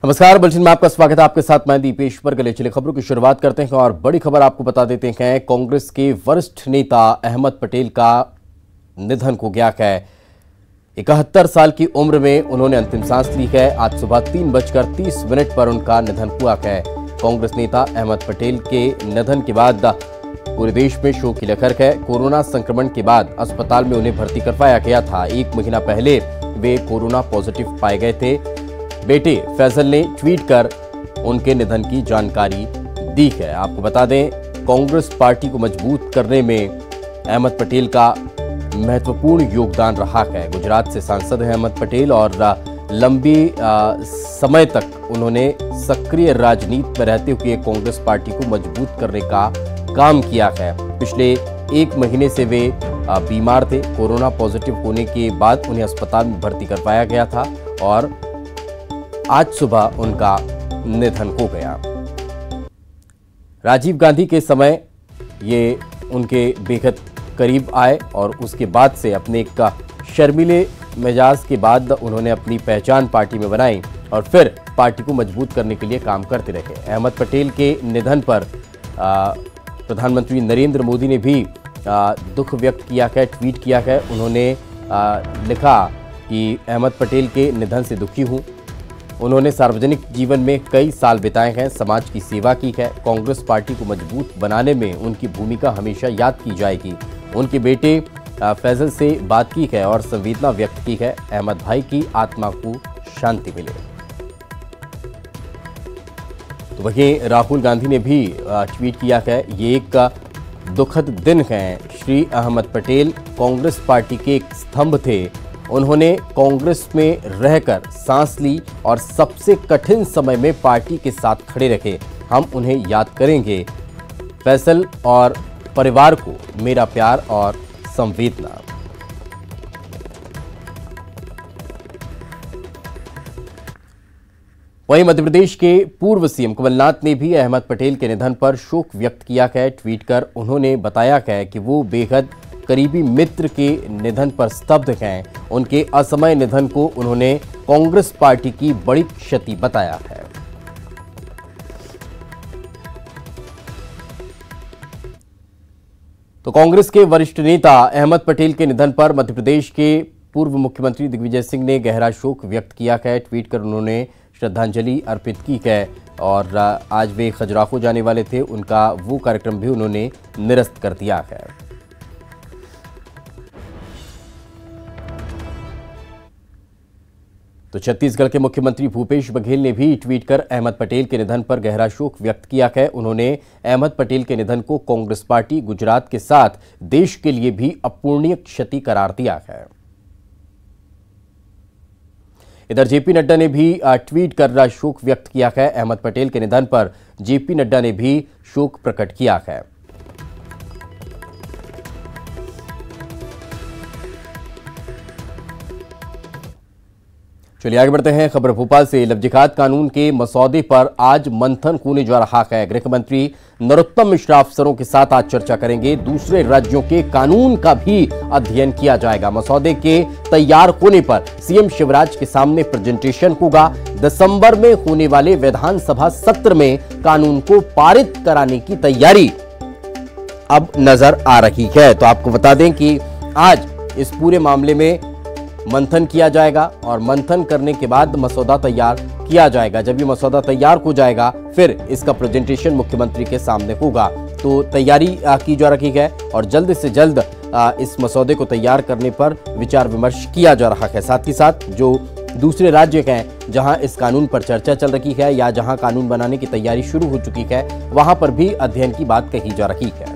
नमस्कार, बुलेटिन में आपका स्वागत है। आपके साथ मैं दीपेश पर चले खबरों की शुरुआत करते हैं और बड़ी खबर आपको बता देते हैं। कांग्रेस के वरिष्ठ नेता अहमद पटेल का निधन हो गया है। 71 साल की उम्र में उन्होंने अंतिम सांस ली है। आज सुबह 3:30 पर उनका निधन हुआ है। कांग्रेस नेता अहमद पटेल के निधन के बाद पूरे देश में शोक की लहर है। कोरोना संक्रमण के बाद अस्पताल में उन्हें भर्ती करवाया गया था। 1 महीना पहले वे कोरोना पॉजिटिव पाए गए थे। बेटे फैजल ने ट्वीट कर उनके निधन की जानकारी दी है। आपको बता दें, कांग्रेस पार्टी को मजबूत करने में अहमद पटेल का महत्वपूर्ण योगदान रहा है। गुजरात से सांसद हैं अहमद पटेल और लंबी समय तक उन्होंने सक्रिय राजनीति में रहते हुए कांग्रेस पार्टी को मजबूत करने का काम किया है। पिछले 1 महीने से वे बीमार थे। कोरोना पॉजिटिव होने के बाद उन्हें अस्पताल में भर्ती करवाया गया था और आज सुबह उनका निधन हो गया। राजीव गांधी के समय ये उनके बेहद करीब आए और उसके बाद से अपने एक शर्मीले मिजाज के बाद उन्होंने अपनी पहचान पार्टी में बनाई और फिर पार्टी को मजबूत करने के लिए काम करते रहे। अहमद पटेल के निधन पर प्रधानमंत्री नरेंद्र मोदी ने भी दुख व्यक्त किया है, ट्वीट किया है। उन्होंने लिखा कि अहमद पटेल के निधन से दुखी हूं। उन्होंने सार्वजनिक जीवन में कई साल बिताए हैं, समाज की सेवा की है। कांग्रेस पार्टी को मजबूत बनाने में उनकी भूमिका हमेशा याद की जाएगी। उनके बेटे फैजल से बात की है और संवेदना व्यक्त की है। अहमद भाई की आत्मा को शांति मिले। तो वहीं राहुल गांधी ने भी ट्वीट किया है, ये एक दुखद दिन है। श्री अहमद पटेल कांग्रेस पार्टी के एक स्तंभ थे। उन्होंने कांग्रेस में रहकर सांस ली और सबसे कठिन समय में पार्टी के साथ खड़े रहे। हम उन्हें याद करेंगे। फैसल और परिवार को मेरा प्यार और संवेदना। वहीं मध्य प्रदेश के पूर्व सीएम कमलनाथ ने भी अहमद पटेल के निधन पर शोक व्यक्त किया है। ट्वीट कर उन्होंने बताया है कि वो बेहद करीबी मित्र के निधन पर स्तब्ध हैं। उनके असमय निधन को उन्होंने कांग्रेस पार्टी की बड़ी क्षति बताया है। तो कांग्रेस के वरिष्ठ नेता अहमद पटेल के निधन पर मध्य प्रदेश के पूर्व मुख्यमंत्री दिग्विजय सिंह ने गहरा शोक व्यक्त किया है। ट्वीट कर उन्होंने श्रद्धांजलि अर्पित की है और आज वे खजुराहो जाने वाले थे। उनका वो कार्यक्रम भी उन्होंने निरस्त कर दिया है। तो छत्तीसगढ़ के मुख्यमंत्री भूपेश बघेल ने भी ट्वीट कर अहमद पटेल के निधन पर गहरा शोक व्यक्त किया है। उन्होंने अहमद पटेल के निधन को कांग्रेस पार्टी, गुजरात के साथ देश के लिए भी अपूरणीय क्षति करार दिया है। इधर जेपी नड्डा ने भी ट्वीट कर शोक व्यक्त किया है। अहमद पटेल के निधन पर जेपी नड्डा ने भी शोक प्रकट किया है। चलिए आगे बढ़ते हैं। खबर भोपाल से। लव जिहाद कानून के मसौदे पर आज मंथन होने जा रहा है। गृह मंत्री नरोत्तम मिश्रा अफसरों के साथ आज चर्चा करेंगे। दूसरे राज्यों के कानून का भी अध्ययन किया जाएगा। मसौदे के तैयार होने पर सीएम शिवराज के सामने प्रेजेंटेशन होगा। दिसंबर में होने वाले विधानसभा सत्र में कानून को पारित कराने की तैयारी अब नजर आ रही है। तो आपको बता दें कि आज इस पूरे मामले में मंथन किया जाएगा और मंथन करने के बाद मसौदा तैयार किया जाएगा। जब ये मसौदा तैयार हो जाएगा फिर इसका प्रेजेंटेशन मुख्यमंत्री के सामने होगा। तो तैयारी की जा रही है और जल्द से जल्द इस मसौदे को तैयार करने पर विचार विमर्श किया जा रहा है। साथ ही साथ जो दूसरे राज्य हैं जहां इस कानून पर चर्चा चल रही है या जहां कानून बनाने की तैयारी शुरू हो चुकी है, वहां पर भी अध्ययन की बात कही जा रही है।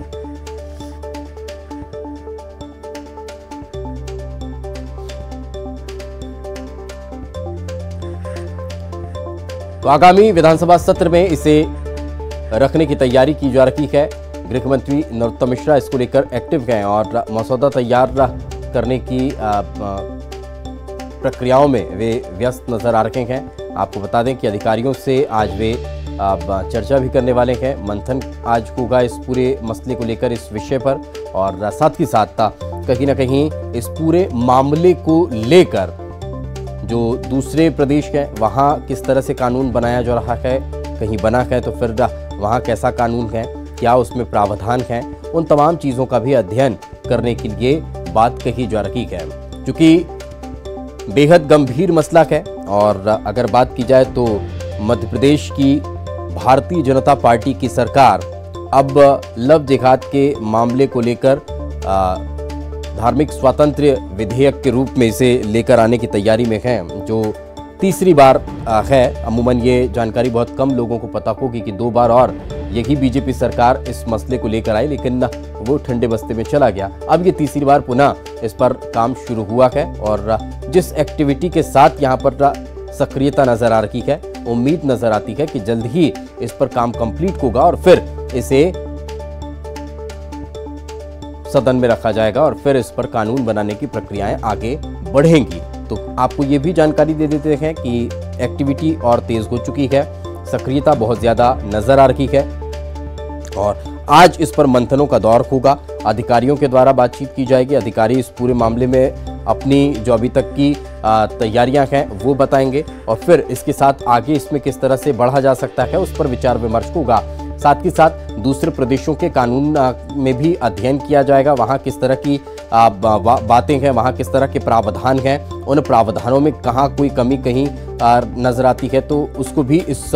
तो आगामी विधानसभा सत्र में इसे रखने की तैयारी की जा रही है। गृह मंत्री नरोत्तम मिश्रा इसको लेकर एक्टिव हैं और मसौदा तैयार करने की प्रक्रियाओं में वे व्यस्त नजर आ रहे हैं। आपको बता दें कि अधिकारियों से आज वे चर्चा भी करने वाले हैं। मंथन आज होगा इस पूरे मसले को लेकर, इस विषय पर, और साथ ही साथ कहीं ना कहीं इस पूरे मामले को लेकर जो दूसरे प्रदेश हैं वहाँ किस तरह से कानून बनाया जा रहा है, कहीं बना है तो फिर वहाँ कैसा कानून है, क्या उसमें प्रावधान हैं, उन तमाम चीज़ों का भी अध्ययन करने के लिए बात कही जा रही है, क्योंकि बेहद गंभीर मसला है। और अगर बात की जाए तो मध्य प्रदेश की भारतीय जनता पार्टी की सरकार अब लव जिहाद के मामले को लेकर धार्मिक स्वातंत्र्य विधेयक के रूप में इसे लेकर आने की तैयारी में है, जो तीसरी बार है। अमूमन ये जानकारी बहुत कम लोगों को पता होगी कि 2 बार और यही बीजेपी सरकार इस मसले को लेकर आई, लेकिन वो ठंडे बस्ते में चला गया। अब ये तीसरी बार पुनः इस पर काम शुरू हुआ है और जिस एक्टिविटी के साथ यहाँ पर सक्रियता नजर आ रही है, उम्मीद नजर आती है कि जल्द ही इस पर काम कंप्लीट होगा और फिर इसे सदन में रखा जाएगा और फिर इस पर कानून बनाने की प्रक्रियाएं आगे बढ़ेंगी। तो आपको ये भी जानकारी दे देते हैं कि एक्टिविटी और तेज हो चुकी है, सक्रियता बहुत ज्यादा नजर आ रही है और आज इस पर मंथनों का दौर होगा। अधिकारियों के द्वारा बातचीत की जाएगी। अधिकारी इस पूरे मामले में अपनी जो अभी तक की तैयारियां हैं वो बताएंगे और फिर इसके साथ आगे इसमें किस तरह से बढ़ा जा सकता है उस पर विचार विमर्श होगा। साथ ही साथ दूसरे प्रदेशों के कानून में भी अध्ययन किया जाएगा, वहाँ किस तरह की बातें हैं, वहाँ किस तरह के प्रावधान हैं, उन प्रावधानों में कहाँ कोई कमी कहीं नजर आती है तो उसको भी इस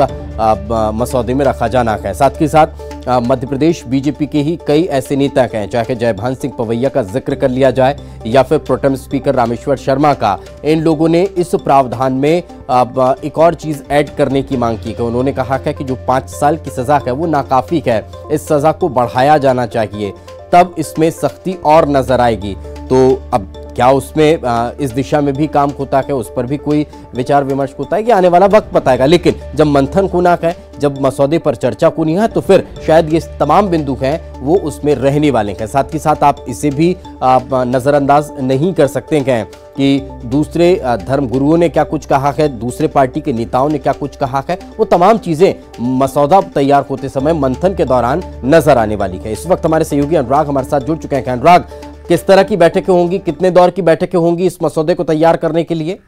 मसौदे में रखा जाना है। साथ ही साथ मध्य प्रदेश बीजेपी के ही कई ऐसे नेता हैं, चाहे जयभान सिंह पवैया का जिक्र कर लिया जाए या फिर प्रोटेम स्पीकर रामेश्वर शर्मा का, इन लोगों ने इस प्रावधान में एक और चीज ऐड करने की मांग की है। उन्होंने कहा है कि जो 5 साल की सजा है वो नाकाफी है, इस सजा को बढ़ाया जाना चाहिए, तब इसमें सख्ती और नजर आएगी। तो अब क्या उसमें इस दिशा में भी काम होता है, उस पर भी कोई विचार विमर्श होता है, ये आने वाला वक्त बताएगा। लेकिन जब मंथन होना है, जब मसौदे पर चर्चा होनी है तो फिर शायद ये तमाम बिंदु हैं वो उसमें रहने वाले हैं। साथ ही साथ आप इसे भी नज़रअंदाज नहीं कर सकते हैं कि दूसरे धर्म गुरुओं ने क्या कुछ कहा है, दूसरे पार्टी के नेताओं ने क्या कुछ कहा है, वो तमाम चीज़ें मसौदा तैयार होते समय मंथन के दौरान नजर आने वाली है। इस वक्त हमारे सहयोगी अनुराग हमारे साथ जुड़ चुके हैं। अनुराग, किस तरह की बैठकें होंगी, कितने दौर की बैठकें होंगी इस मसौदे को तैयार करने के लिए?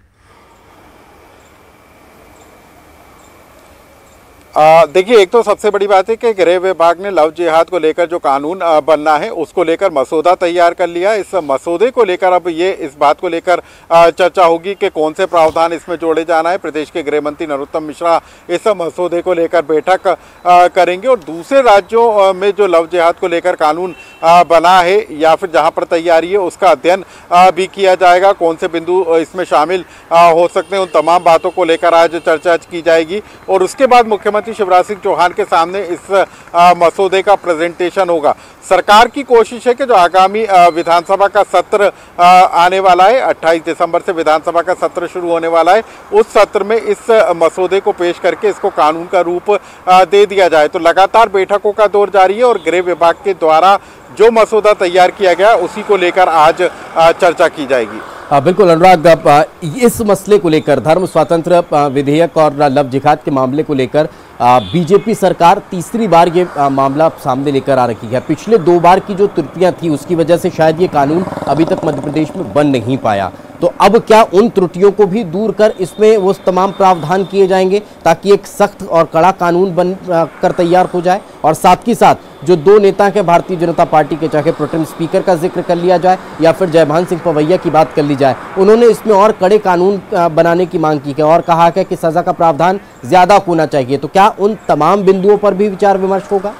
देखिए, एक तो सबसे बड़ी बात है कि गृह विभाग ने लव जिहाद को लेकर जो कानून बनना है उसको लेकर मसौदा तैयार कर लिया। इस मसौदे को लेकर अब ये इस बात को लेकर चर्चा होगी कि कौन से प्रावधान इसमें जोड़े जाना है। प्रदेश के गृह मंत्री नरोत्तम मिश्रा इस मसौदे को लेकर बैठक करेंगे और दूसरे राज्यों में जो लव जिहाद को लेकर कानून बना है या फिर जहाँ पर तैयारी है उसका अध्ययन भी किया जाएगा। कौन से बिंदु इसमें शामिल हो सकते हैं, उन तमाम बातों को लेकर आज चर्चा की जाएगी और उसके बाद मुख्यमंत्री शिवराज सिंह चौहान के सामने इस मसौदे का प्रेजेंटेशन होगा। सरकार की कोशिश है कि जो आगामी विधानसभा का सत्र आने वाला है, 28 दिसंबर से विधानसभा का सत्र शुरू होने वाला है, उस सत्र में इस मसौदे को पेश करके इसको कानून का रूप दे दिया जाए। तो लगातार बैठकों का दौर जारी है और गृह विभाग के द्वारा जो मसौदा तैयार किया गया उसी को लेकर आज चर्चा की जाएगी। बिल्कुल अनुराग, इस मसले को लेकर धर्म स्वातंत्र्य विधेयक और लव जिहाद के मामले को लेकर बीजेपी सरकार तीसरी बार ये मामला सामने लेकर आ रही है। पिछले 2 बार की जो त्रुटियां थी उसकी वजह से शायद ये कानून अभी तक मध्य प्रदेश में बन नहीं पाया। तो अब क्या उन त्रुटियों को भी दूर कर इसमें वो तमाम प्रावधान किए जाएंगे ताकि एक सख्त और कड़ा कानून बन कर तैयार हो जाए? और साथ ही साथ जो 2 नेता हैं भारतीय जनता पार्टी के, चाहे प्रोटेम स्पीकर का जिक्र कर लिया जाए या फिर जयभान सिंह पवैया की बात कर ली जाए, उन्होंने इसमें और कड़े कानून बनाने की मांग की है और कहा है कि सजा का प्रावधान ज्यादा होना चाहिए। तो क्या उन तमाम बिंदुओं पर भी विचार विमर्श होगा?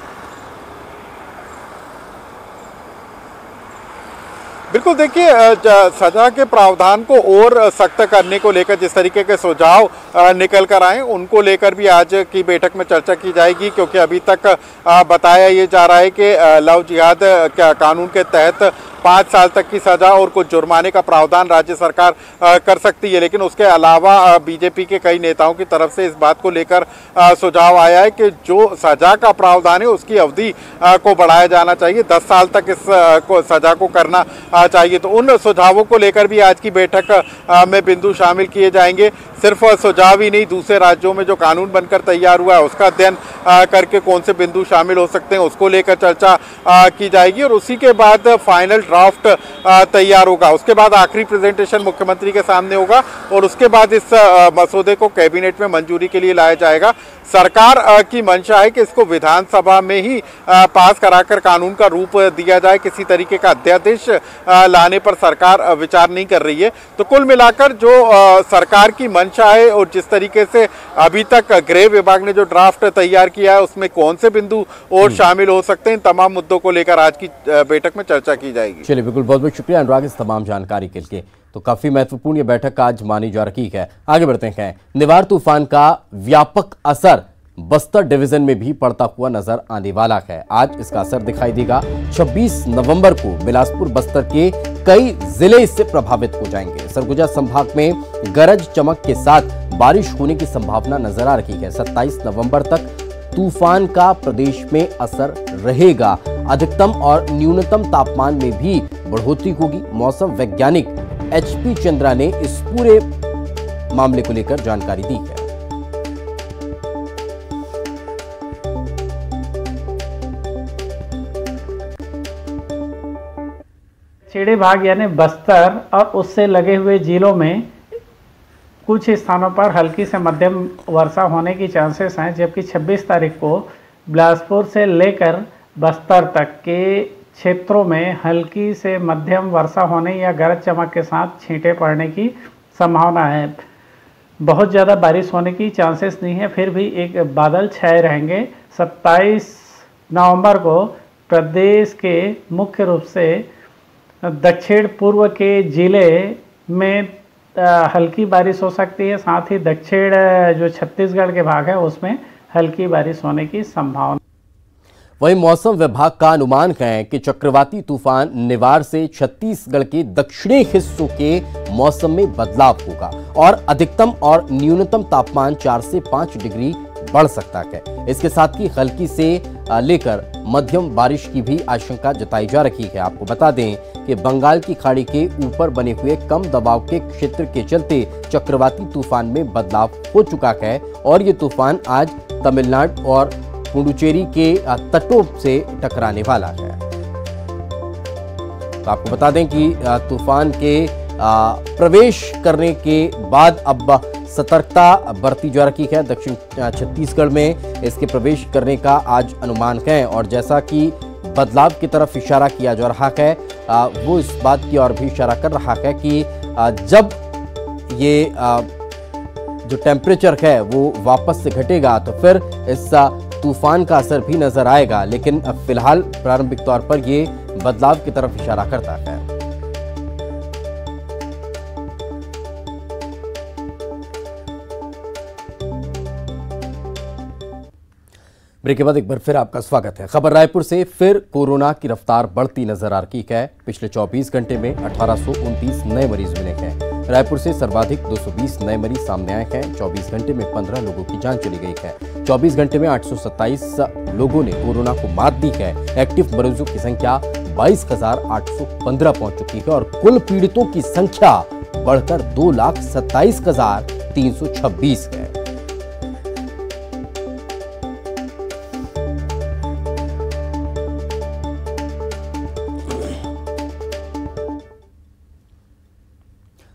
बिल्कुल, देखिए, सजा के प्रावधान को और सख्त करने को लेकर जिस तरीके के सुझाव निकल कर आए उनको लेकर भी आज की बैठक में चर्चा की जाएगी, क्योंकि अभी तक बताया ये जा रहा है कि लव जिहाद कानून के तहत 5 साल तक की सजा और कुछ जुर्माने का प्रावधान राज्य सरकार कर सकती है। लेकिन उसके अलावा बीजेपी के कई नेताओं की तरफ से इस बात को लेकर सुझाव आया है कि जो सजा का प्रावधान है उसकी अवधि को बढ़ाया जाना चाहिए, 10 साल तक इस सजा को करना चाहिए। तो उन सुझावों को लेकर भी आज की बैठक में बिंदु शामिल किए जाएंगे। सिर्फ सुझाव ही नहीं, दूसरे राज्यों में जो कानून बनकर तैयार हुआ है उसका अध्ययन करके कौन से बिंदु शामिल हो सकते हैं उसको लेकर चर्चा की जाएगी और उसी के बाद फाइनल ड्राफ्ट तैयार होगा। उसके बाद आखिरी प्रेजेंटेशन मुख्यमंत्री के सामने होगा और उसके बाद इस मसौदे को कैबिनेट में मंजूरी के लिए लाया जाएगा। सरकार की मंशा है कि इसको विधानसभा में ही पास कराकर कानून का रूप दिया जाए, किसी तरीके का अध्यादेश लाने पर सरकार विचार नहीं कर रही है। तो कुल मिलाकर जो सरकार की मंशा है और जिस तरीके से अभी तक गृह विभाग ने जो ड्राफ्ट तैयार किया है उसमें कौन से बिंदु और शामिल हो सकते हैं, इन तमाम मुद्दों को लेकर आज की बैठक में चर्चा की जाएगी। चलिए, बिल्कुल, बहुत बहुत शुक्रिया अनुराग इस तमाम जानकारी के लिए। तो काफी महत्वपूर्ण ये बैठक आज मानी जा रही है। आगे बढ़ते हैं। निवार तूफान का व्यापक असर बस्तर डिवीजन में भी पड़ता हुआ नजर आने वाला है। आज इसका असर दिखाई देगा। 26 नवंबर को बिलासपुर बस्तर के कई जिले इससे प्रभावित हो जाएंगे। सरगुजा संभाग में गरज चमक के साथ बारिश होने की संभावना नजर आ रही है। 27 नवंबर तक तूफान का प्रदेश में असर रहेगा। अधिकतम और न्यूनतम तापमान में भी बढ़ोतरी होगी। मौसम वैज्ञानिक HP चंद्रा ने इस पूरे मामले को लेकर जानकारी दी है। दक्षिणी भाग यानी बस्तर और उससे लगे हुए जिलों में कुछ स्थानों पर हल्की से मध्यम वर्षा होने की चांसेस हैं, जबकि 26 तारीख को बिलासपुर से लेकर बस्तर तक के क्षेत्रों में हल्की से मध्यम वर्षा होने या गरज चमक के साथ छींटे पड़ने की संभावना है। बहुत ज़्यादा बारिश होने की चांसेस नहीं है, फिर भी एक बादल छाए रहेंगे। 27 नवंबर को प्रदेश के मुख्य रूप से दक्षिण पूर्व के जिले में हल्की बारिश हो सकती है, साथ ही दक्षिण जो छत्तीसगढ़ के भाग है उसमें हल्की बारिश होने की संभावना। वहीं मौसम विभाग का अनुमान है कि चक्रवाती तूफान निवार से छत्तीसगढ़ के दक्षिणी हिस्सों के मौसम में बदलाव होगा और अधिकतम और न्यूनतम तापमान 4 से 5 डिग्री बढ़ सकता है। इसके साथ ही हल्की से लेकर मध्यम बारिश की भी आशंका जताई जा रही है। आपको बता दें कि बंगाल की खाड़ी के ऊपर बने हुए कम दबाव के क्षेत्र के चलते चक्रवाती तूफान में बदलाव हो चुका है और ये तूफान आज तमिलनाडु और पुडुचेरी के तटों से टकराने वाला है। तो आपको बता दें कि तूफान के प्रवेश करने के बाद अब सतर्कता बरती जा रही है। दक्षिण छत्तीसगढ़ में इसके प्रवेश करने का आज अनुमान है और जैसा कि बदलाव की तरफ इशारा किया जा रहा है, वो इस बात की ओर भी इशारा कर रहा है कि जब ये जो टेम्परेचर है वो वापस से घटेगा तो फिर इस तूफान का असर भी नजर आएगा, लेकिन फिलहाल प्रारंभिक तौर पर ये बदलाव की तरफ इशारा करता है। ब्रेक के बाद एक बार फिर आपका स्वागत है। खबर रायपुर से। फिर कोरोना की रफ्तार बढ़ती नजर आ रही है। पिछले 24 घंटे में 1829 नए मरीज मिले हैं। रायपुर से सर्वाधिक 220 नए मरीज सामने आए हैं। 24 घंटे में 15 लोगों की जान चली गई है। 24 घंटे में 827 लोगों ने कोरोना को मात दी है। एक्टिव मरीजों की संख्या 22,815 पहुंच चुकी है और कुल पीड़ितों की संख्या बढ़कर 2,27,326 है।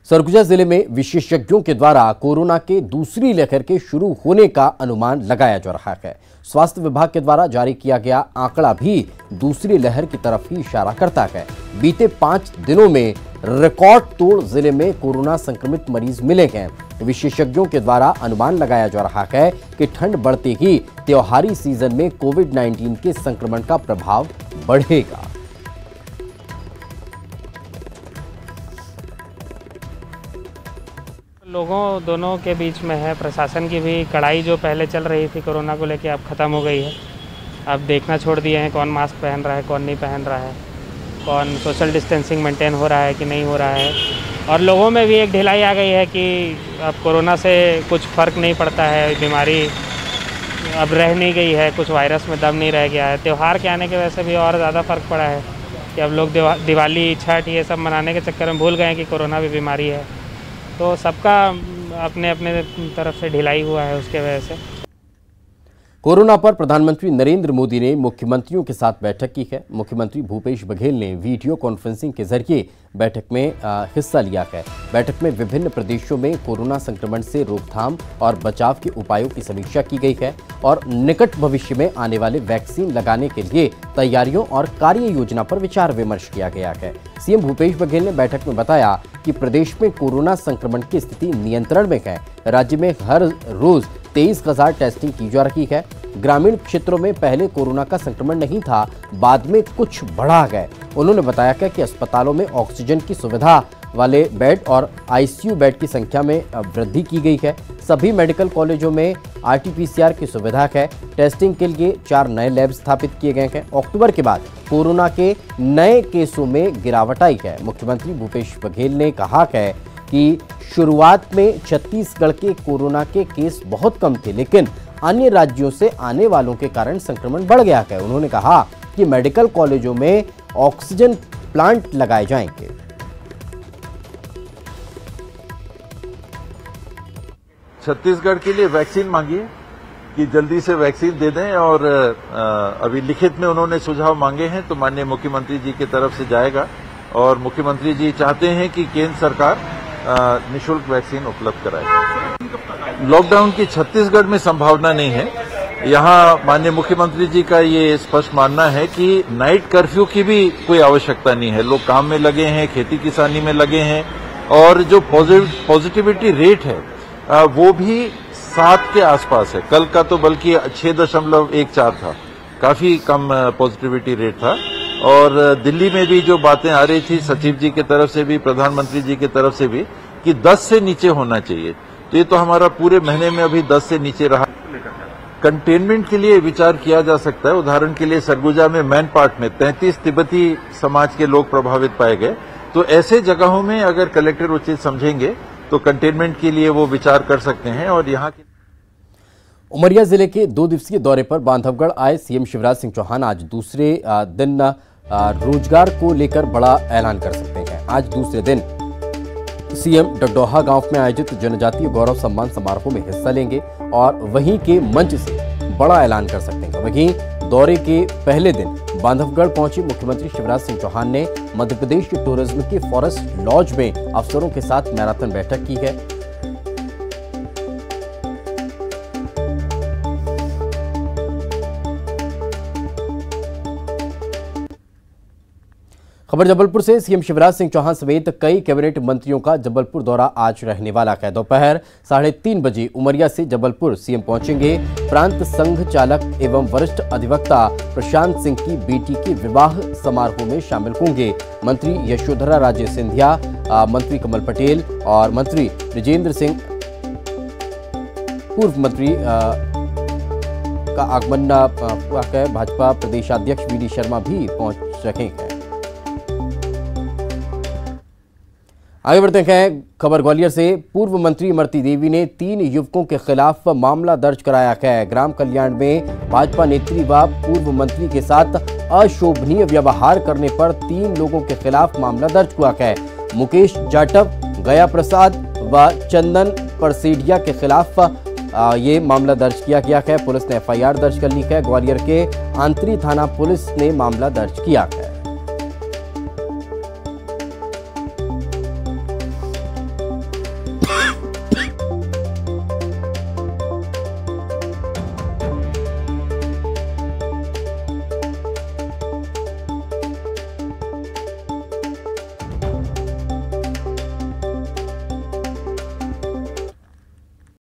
सरगुजा जिले में विशेषज्ञों के द्वारा कोरोना के दूसरी लहर के शुरू होने का अनुमान लगाया जा रहा है। स्वास्थ्य विभाग के द्वारा जारी किया गया आंकड़ा भी दूसरी लहर की तरफ ही इशारा करता है। बीते 5 दिनों में रिकॉर्ड तोड़ जिले में कोरोना संक्रमित मरीज मिले हैं। विशेषज्ञों के द्वारा अनुमान लगाया जा रहा है कि ठंड बढ़ते ही त्योहारी सीजन में कोविड-19 के संक्रमण का प्रभाव बढ़ेगा। लोगों दोनों के बीच में है। प्रशासन की भी कड़ाई जो पहले चल रही थी कोरोना को लेके अब ख़त्म हो गई है। अब देखना छोड़ दिए हैं कौन मास्क पहन रहा है, कौन नहीं पहन रहा है, कौन सोशल डिस्टेंसिंग मेंटेन हो रहा है कि नहीं हो रहा है। और लोगों में भी एक ढिलाई आ गई है कि अब कोरोना से कुछ फ़र्क नहीं पड़ता है, बीमारी अब रह नहीं गई है, कुछ वायरस में दम नहीं रह गया है। त्यौहार के आने की वजह से भी और ज़्यादा फ़र्क पड़ा है कि अब लोग दिवाली, छठ ये सब मनाने के चक्कर में भूल गए हैं कि कोरोना भी बीमारी है। तो सबका अपने अपने तरफ से ढिलाई हुआ है उसके वजह से। कोरोना पर प्रधानमंत्री नरेंद्र मोदी ने मुख्यमंत्रियों के साथ बैठक की है। मुख्यमंत्री भूपेश बघेल ने वीडियो कॉन्फ्रेंसिंग के जरिए बैठक में हिस्सा लिया है। बैठक में विभिन्न प्रदेशों में कोरोना संक्रमण से रोकथाम और बचाव के उपायों की समीक्षा की गई है और निकट भविष्य में आने वाले वैक्सीन लगाने के लिए तैयारियों और कार्य योजना पर विचार विमर्श किया गया है। सीएम भूपेश बघेल ने बैठक में बताया कि प्रदेश में कोरोना संक्रमण की स्थिति नियंत्रण में है। राज्य में हर रोज 23,000 टेस्टिंग की जा रही है। ग्रामीण क्षेत्रों में पहले कोरोना का संक्रमण नहीं था, बाद में कुछ बढ़ा है। उन्होंने बताया कि अस्पतालों में ऑक्सीजन की सुविधा वाले बेड और आईसीयू बेड की संख्या में वृद्धि की गई है। सभी मेडिकल कॉलेजों में आरटीपीसीआर की सुविधा है। टेस्टिंग के लिए 4 नए लैब स्थापित किए गए हैं। अक्टूबर के बाद कोरोना के नए केसों में गिरावट आई है। मुख्यमंत्री भूपेश बघेल ने कहा है कि शुरुआत में छत्तीसगढ़ के कोरोना के केस बहुत कम थे, लेकिन अन्य राज्यों से आने वालों के कारण संक्रमण बढ़ गया है। उन्होंने कहा कि मेडिकल कॉलेजों में ऑक्सीजन प्लांट लगाए जाएंगे। छत्तीसगढ़ के लिए वैक्सीन मांगी है कि जल्दी से वैक्सीन दे दें और अभी लिखित में उन्होंने सुझाव मांगे हैं तो माननीय मुख्यमंत्री जी की तरफ से जाएगा और मुख्यमंत्री जी चाहते हैं कि केंद्र सरकार निःशुल्क वैक्सीन उपलब्ध कराए। लॉकडाउन की छत्तीसगढ़ में संभावना नहीं है। यहाँ माननीय मुख्यमंत्री जी का ये स्पष्ट मानना है कि नाइट कर्फ्यू की भी कोई आवश्यकता नहीं है। लोग काम में लगे हैं, खेती किसानी में लगे हैं और जो पॉजिटिविटी रेट है वो भी 7 के आसपास है। कल का तो बल्कि 6.14 था, काफी कम पॉजिटिविटी रेट था। और दिल्ली में भी जो बातें आ रही थी सचिव जी की तरफ से भी, प्रधानमंत्री जी की तरफ से भी, कि 10 से नीचे होना चाहिए, तो ये तो हमारा पूरे महीने में अभी 10 से नीचे रहा। कंटेनमेंट के लिए विचार किया जा सकता है। उदाहरण के लिए सरगुजा में मैनपाट में 33 तिब्बती समाज के लोग प्रभावित पाए गए, तो ऐसे जगहों में अगर कलेक्टर उचित समझेंगे तो कंटेनमेंट के लिए वो विचार कर सकते हैं। और यहाँ के उमरिया जिले के 2 दिवसीय दौरे पर बांधवगढ़ आए सीएम शिवराज सिंह चौहान आज दूसरे दिन रोजगार को लेकर बड़ा ऐलान कर सकते हैं। आज दूसरे दिन सीएम डगडोहा गांव में आयोजित जनजातीय गौरव सम्मान समारोह में हिस्सा लेंगे और वहीं के मंच से बड़ा ऐलान कर सकते हैं। वहीं दौरे के पहले दिन बांधवगढ़ पहुंचे मुख्यमंत्री शिवराज सिंह चौहान ने मध्य प्रदेश टूरिज्म के फॉरेस्ट लॉज में अफसरों के साथ मैराथन बैठक की है। खबर जबलपुर से। सीएम शिवराज सिंह चौहान समेत कई कैबिनेट मंत्रियों का जबलपुर दौरा आज रहने वाला है। दोपहर 3:30 बजे उमरिया से जबलपुर सीएम पहुंचेंगे। प्रांत संघ चालक एवं वरिष्ठ अधिवक्ता प्रशांत सिंह की बेटी के विवाह समारोह में शामिल होंगे। मंत्री यशोधरा राजे सिंधिया, मंत्री कमल पटेल और मंत्री ब्रिजेंद्र सिंह, पूर्व मंत्री का आगमन हुआ है। भाजपा प्रदेशाध्यक्ष वीडी शर्मा भी पहुंच रहे हैं। आगे बढ़ते हैं खबर ग्वालियर से। पूर्व मंत्री इमरती देवी ने 3 युवकों के खिलाफ मामला दर्ज कराया है। ग्राम कल्याण में भाजपा नेत्री व पूर्व मंत्री के साथ अशोभनीय व्यवहार करने पर 3 लोगों के खिलाफ मामला दर्ज हुआ है। मुकेश जाटव, गया प्रसाद व चंदन परसेडिया के खिलाफ ये मामला दर्ज किया गया है। पुलिस ने एफआईआर दर्ज कर ली है। ग्वालियर के आंतरी थाना पुलिस ने मामला दर्ज किया है।